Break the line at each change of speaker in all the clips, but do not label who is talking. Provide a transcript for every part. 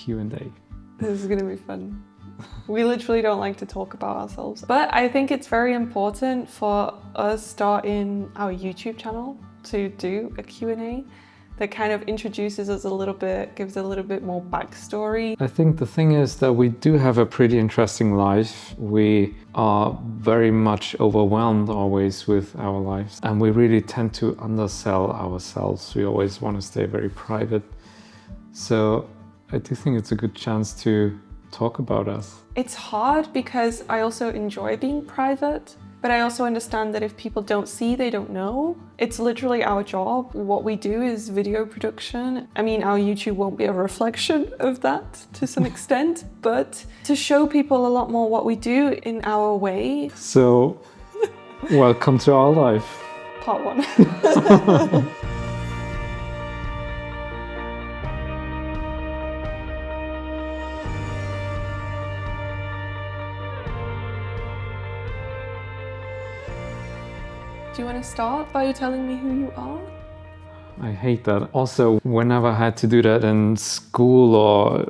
Q&A.
This is gonna be fun. We literally don't like to talk about ourselves. But I think it's very important for us starting our YouTube channel to do a Q&A that kind of introduces us a little bit, gives a little bit more backstory.
I think the thing is that we do have a pretty interesting life. We are very much overwhelmed always with our lives, and we really tend to undersell ourselves. We always want to stay very private. So I do think it's a good chance to talk about us.
It's hard because I also enjoy being private, but I also understand that if people don't see, they don't know. It's literally our job. What we do is video production. I mean, our YouTube won't be a reflection of that to some extent, but to show people a lot more what we do in our way.
So, welcome to our life.
Part 1. Do you want to start by telling me who you are?
I hate that. Also, whenever I had to do that in school or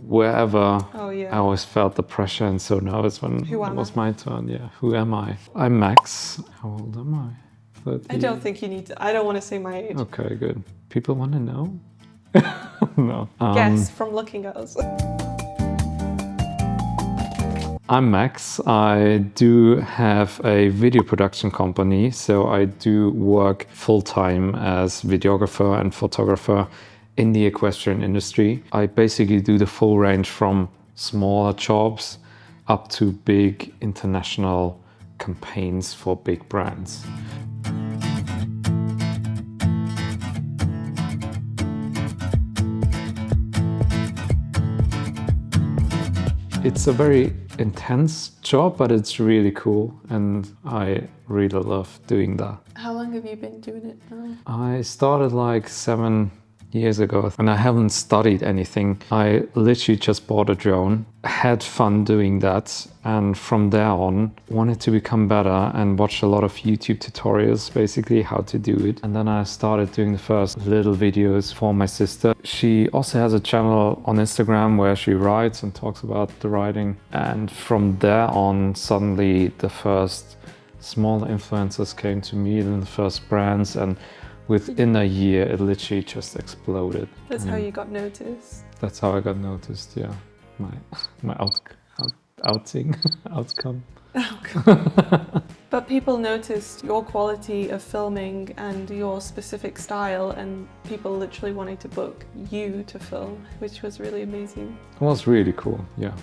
wherever, I always felt the pressure and so nervous when it was my turn. Yeah, who am I? I'm Max. How old am I? 30?
I don't think you need to. I don't want to say my age.
Okay, good. People want to know? No.
Guess from looking at us.
I'm Max. I do have a video production company, so I do work full-time as videographer and photographer in the equestrian industry. I basically do the full range from smaller jobs up to big international campaigns for big brands. It's a very intense job, but it's really cool and I really love doing that.
How long have you been doing it now?
I started like 7 years ago and I haven't studied anything. I literally just bought a drone, had fun doing that, and from there on wanted to become better and watched a lot of YouTube tutorials, basically how to do it. And then I started doing the first little videos for my sister. She also has a channel on Instagram where she writes and talks about the writing. And from there on, suddenly the first small influencers came to me, then the first brands, and within a year, it literally just exploded.
That's how you got noticed?
That's how I got noticed, yeah. My outcome.
But people noticed your quality of filming and your specific style, and people literally wanted to book you to film, which was really amazing.
It was really cool, yeah.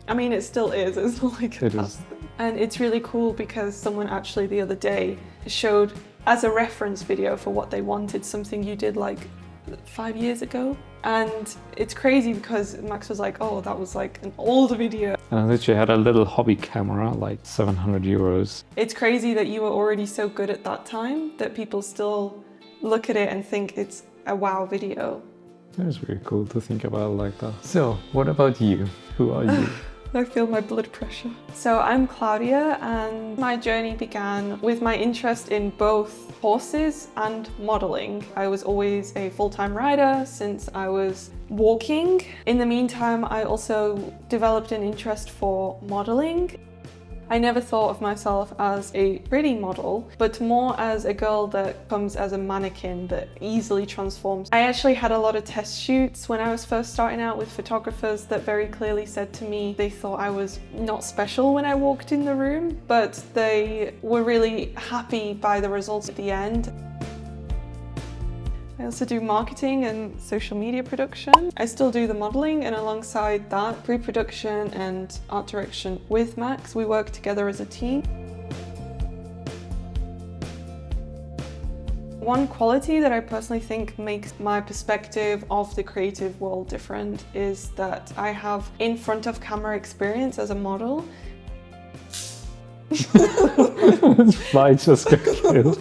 I mean, it still is. It's not like
it is.
And it's really cool because someone actually the other day showed as a reference video for what they wanted, something you did like 5 years ago. And it's crazy because Max was like, oh, that was like an old video.
And I literally had a little hobby camera, like 700 euros.
It's crazy that you were already so good at that time that people still look at it and think it's a wow video.
It was really cool to think about it like that. So, what about you? Who are you?
I feel my blood pressure. So I'm Claudia, and my journey began with my interest in both horses and modeling. I was always a full-time rider since I was walking. In the meantime, I also developed an interest for modeling. I never thought of myself as a pretty model, but more as a girl that comes as a mannequin that easily transforms. I actually had a lot of test shoots when I was first starting out with photographers that very clearly said to me they thought I was not special when I walked in the room, but they were really happy by the results at the end. I also do marketing and social media production. I still do the modeling, and alongside that, pre-production and art direction with Max. We work together as a team. One quality that I personally think makes my perspective of the creative world different is that I have in front of camera experience as a model.
Fly just got killed.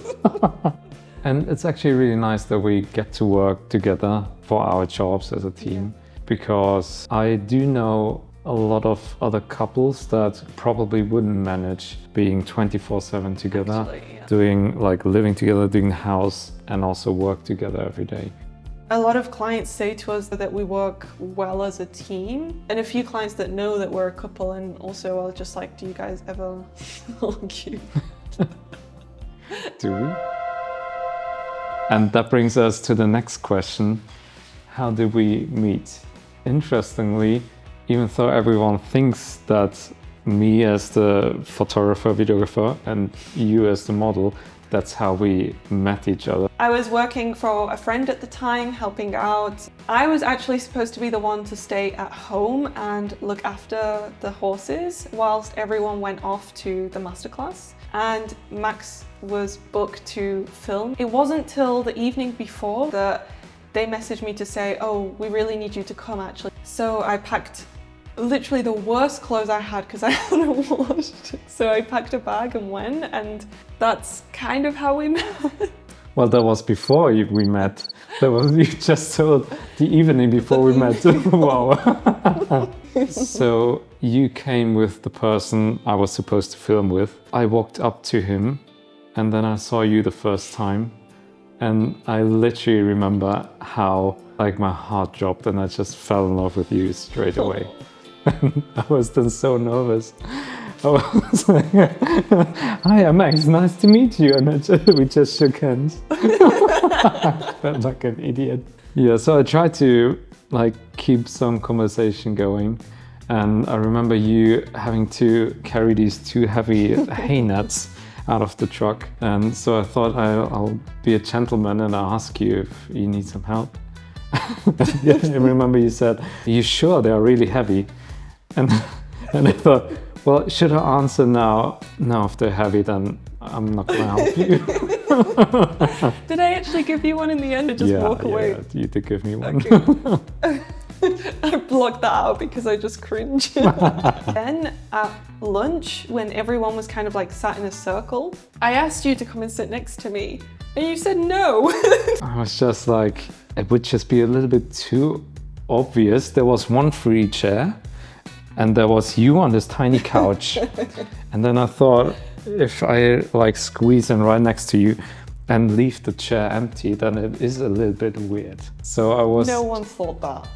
And it's actually really nice that we get to work together for our jobs as a team, because I do know a lot of other couples that probably wouldn't manage being 24/7 together, doing like living together, doing the house, and also work together every day.
A lot of clients say to us that we work well as a team, and a few clients that know that we're a couple, and also are just like, do you guys ever argue?
Do we? And that brings us to the next question. How did we meet? Interestingly, even though everyone thinks that me as the photographer, videographer, and you as the model, that's how we met each other.
I was working for a friend at the time, helping out. I was actually supposed to be the one to stay at home and look after the horses whilst everyone went off to the masterclass. And Max was booked to film. It wasn't till the evening before that they messaged me to say, oh, we really need you to come actually. So I packed literally the worst clothes I had because I hadn't washed. So I packed a bag and went, and that's kind of how we met.
Well, that was before we met. That was, you just told the evening before we met. Wow. So you came with the person I was supposed to film with. I walked up to him and then I saw you the first time. And I literally remember how like my heart dropped and I just fell in love with you straight away. I was then so nervous. I was like, hi, I'm Max, nice to meet you. And we just shook hands. I felt like an idiot. Yeah, so I tried to like keep some conversation going. And I remember you having to carry these two heavy hay nets out of the truck. And so I thought I'll be a gentleman and I'll ask you if you need some help. Yeah, I remember you said, are you sure they are really heavy? And I thought, well, should I answer now? No, if they're heavy, then I'm not going to help you.
Did I actually give you one in the end or just walk away?
Yeah, you did give me one.
Okay. I blocked that out because I just cringe. Then at lunch, when everyone was kind of like sat in a circle, I asked you to come and sit next to me and you said no.
I was just like, it would just be a little bit too obvious. There was one free chair and there was you on this tiny couch. And then I thought, if I like squeeze in right next to you and leave the chair empty, then it is a little bit weird. So I was...
No one thought that.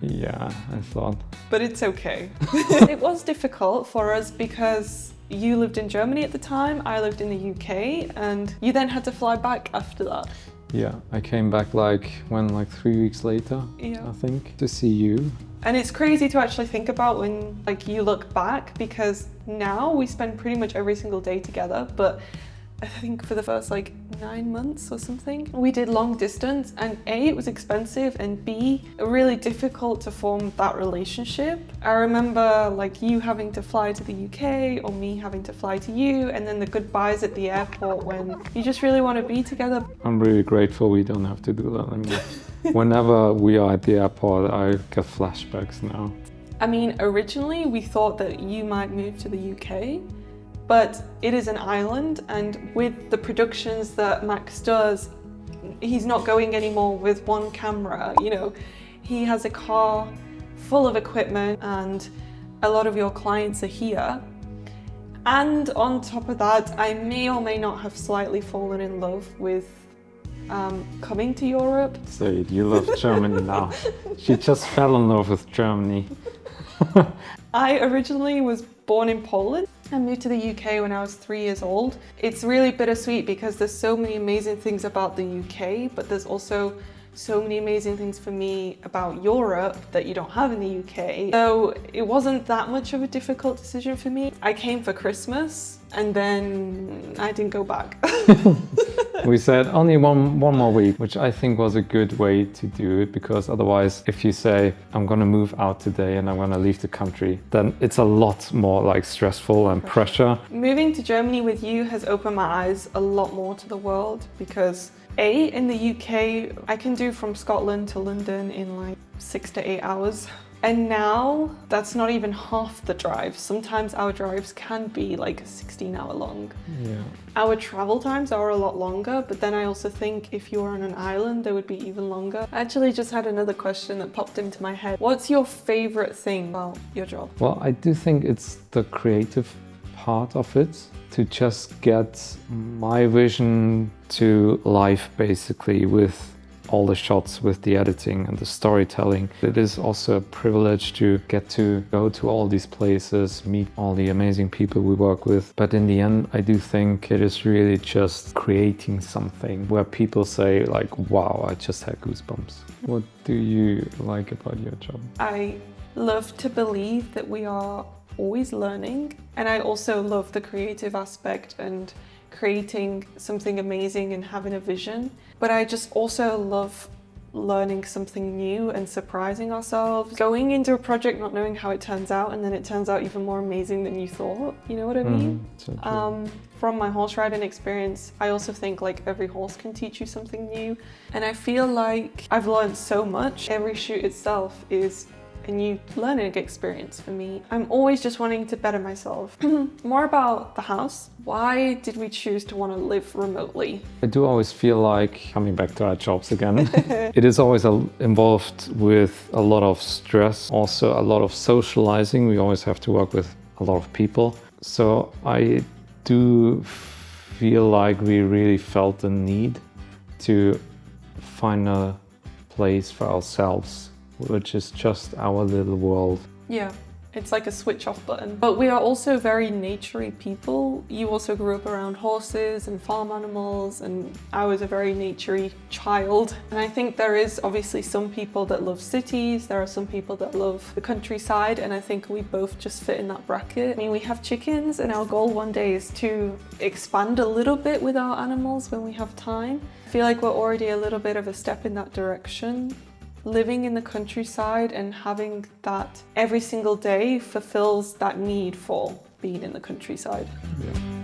Yeah, I thought.
But it's okay. It was difficult for us because you lived in Germany at the time, I lived in the UK, and you then had to fly back after that.
Yeah, I came back like 3 weeks later,
Yeah.
I think, to see you.
And it's crazy to actually think about when like you look back, because now we spend pretty much every single day together, but I think for the first like 9 months or something, we did long distance, and A, it was expensive, and B, really difficult to form that relationship. I remember like you having to fly to the UK or me having to fly to you, and then the goodbyes at the airport when you just really want to be together.
I'm really grateful we don't have to do that anymore. Whenever we are at the airport, I get flashbacks now.
I mean, originally we thought that you might move to the UK, but it is an island, and with the productions that Max does, he's not going anymore with one camera, you know. He has a car full of equipment and a lot of your clients are here. And on top of that, I may or may not have slightly fallen in love with coming to Europe.
Say it, you love Germany now. She just fell in love with Germany.
I originally was born in Poland. I moved to the UK when I was 3 years old. It's really bittersweet because there's so many amazing things about the UK, but there's also so many amazing things for me about Europe that you don't have in the UK. So it wasn't that much of a difficult decision for me. I came for Christmas and then I didn't go back.
We said only one more week, which I think was a good way to do it, because otherwise if you say I'm gonna move out today and I'm gonna leave the country, then it's a lot more like stressful and pressure.
Moving to Germany with you has opened my eyes a lot more to the world, because A, in the UK, I can do from Scotland to London in like 6 to 8 hours. And now that's not even half the drive. Sometimes our drives can be like 16-hour long.
Yeah.
Our travel times are a lot longer, but then I also think if you're on an island, they would be even longer. I actually just had another question that popped into my head. What's your favorite thing about your job?
Well, I do think it's the creative part of it, to just get my vision to life basically with all the shots with the editing and the storytelling. It is also a privilege to get to go to all these places, meet all the amazing people we work with. But in the end, I do think it is really just creating something where people say like, wow, I just had goosebumps. What do you like about your job?
I love to believe that we are always learning, and I also love the creative aspect and creating something amazing and having a vision. But I just also love learning something new and surprising ourselves. Going into a project not knowing how it turns out, and then it turns out even more amazing than you thought. You know what I mean?
So true.
From my horse riding experience, I also think like every horse can teach you something new. And I feel like I've learned so much. Every shoot itself is a new learning experience for me. I'm always just wanting to better myself. More about the house. Why did we choose to want to live remotely?
I do always feel like, coming back to our jobs again, it is always involved with a lot of stress, also a lot of socializing. We always have to work with a lot of people. So I do feel like we really felt the need to find a place for ourselves, which is just our little world.
Yeah, it's like a switch off button. But we are also very naturey people. You also grew up around horses and farm animals, and I was a very naturey child. And I think there is obviously some people that love cities, there are some people that love the countryside, and I think we both just fit in that bracket. I mean, we have chickens, and our goal one day is to expand a little bit with our animals when we have time. I feel like we're already a little bit of a step in that direction. Living in the countryside and having that every single day fulfills that need for being in the countryside.
Yeah.